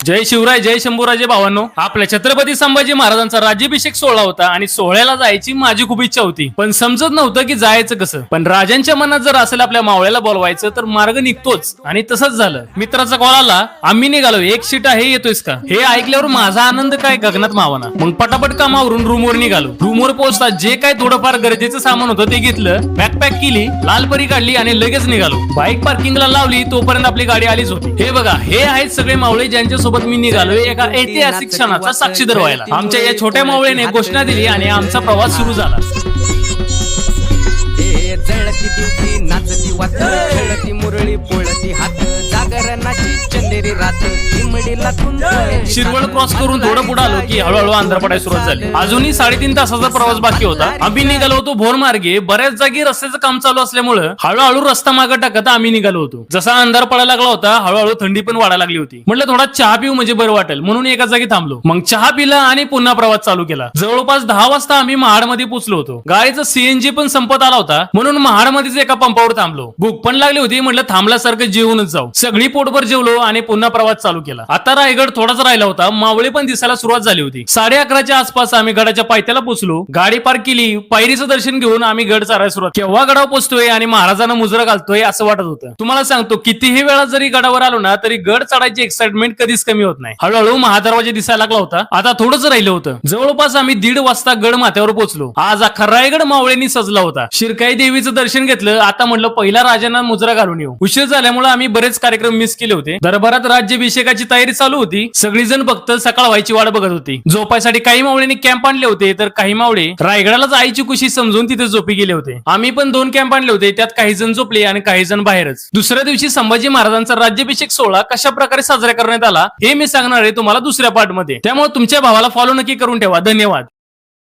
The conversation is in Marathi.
जय शिवराय, जय शंभूराजे भावांनो. आपल्या छत्रपती संभाजी महाराजांचा राज्याभिषेक सोहळा होता आणि सोहळ्याला जायची माझी खूप इच्छा होती, पण समजत नव्हतं की जायचं कसं. पण राजांच्या मनात जर असेल आपल्या मावळ्याला बोलवायचं तर मार्ग निघतोच, आणि तसंच झालं. मित्राचा कॉल आला, आम्ही निघालो, एक सीट आहे, येतोयस का? हे ऐकल्यावर माझा आनंद काय गगनात मावना. मग पटापट कामावरून रूमवर निघालो. रूमवर पोहोचता जे काय थोडंफार गरजेचं सामान होतं ते घेतलं, बॅकपॅक केली, लालपरी काढली आणि लगेच निघालो. बाईक पार्किंगला लावली तोपर्यंत आपली गाडी आलीच होती. हे बघा, हे आहेत सगळे मावळे ज्यांच्या सोबत मी निघालोय एका ऐतिहासिक क्षणाचा साक्षीदार व्हायला. आमच्या या छोट्या मावळेने घोषणा दिली आणि आमचा प्रवास सुरू झाला. जळती दिवशी नाचती वात खेळती मुरळी पोळती हात जागरणाची चंदेरी रात चिमडीला शिरवळ क्रॉस करून थोडं पुढे आलो की हळूहळू अंधार पडायला सुरुवात झाली. अजूनही 3.5 तासाचा प्रवास बाकी होता. आम्ही निघालो होतो भोर मार्गे. बऱ्याच जागी रस्त्याचं काम चालू असल्यामुळे हळूहळू रस्ता मागे टाकत आम्ही निघालो होतो. जसा अंधार पडायला लागला होता हळूहळू थंडी पण वाढायला लागली होती. म्हटलं थोडा चहा पिऊ म्हणजे बरं वाटेल म्हणून एका जागी थांबलो. मग चहा पिला आणि पुन्हा प्रवास चालू केला. जवळपास 10 वाजता आम्ही महाडमध्ये पोहोचलो होतो. गाडीचं सीएनजी पण संपत आला होता म्हणून महाडमध्येच एका पंपावर थांबलो. भूक पण लागली होती, म्हटलं थांबल्यासारखं जेवूनच जाऊ. सगळी पोटभर जेवलो आणि पुन्हा प्रवास चालू केला. आता रायगड थोडाच राहिला होता. मावळे पण दिसायला सुरुवात झाली होती. 11:30च्या आसपास आम्ही गडाच्या पायथ्याला पोहोचलो. गाडी पार्क केली. पायरीचं दर्शन घेऊन आम्ही गड चढायला सुरुवात. केव्हा गडावर पोहोचतोय आणि महाराजांना मुजरा घालतोय असं वाटत होतं. तुम्हाला सांगतो, कितीही वेळा जरी गडावर आलो ना तरी गड चढायची एक्साइटमेंट कधीच कमी होत नाही. हळूहळू महादरवाजा दिसायला लागला होता. आता थोडंच राहिलं होतं. जवळपास आम्ही 1:30 वाजता गड माथ्यावर पोहोचलो. आज अख्खा रायगड मावळेंनी सजला होता. शिरकाई देवीचं दर्शन घेतलं. आता म्हटलं पहिला राजांना मुजरा घालून येऊ. उशीर झाल्यामुळे आम्ही बरेच कार्यक्रम मिस केले होते. दरबारात राज्याभिषेकाची तयारी चालू होती. सगळीजण फक्त सकाळ व्हायची वाट बघत होती. झोपायसाठी काही मावळ्यांनी कॅम्प आणले होते तर काही मावळे रायगडालाच आईची खुशी समजून तिथे झोपी गेले होते. आम्ही पण 2 कॅम्प आणले होते. त्यात काही जण झोपले आणि काही जण बाहेरच. दुसऱ्या दिवशी संभाजी महाराजांचा राज्याभिषेक सोहळा कशा प्रकारे साजरा करण्यात आला हे मी सांगणार आहे तुम्हाला दुसऱ्या पार्ट मध्ये. त्यामुळे तुमच्या भावाला फॉलो नक्की करून ठेवा. धन्यवाद.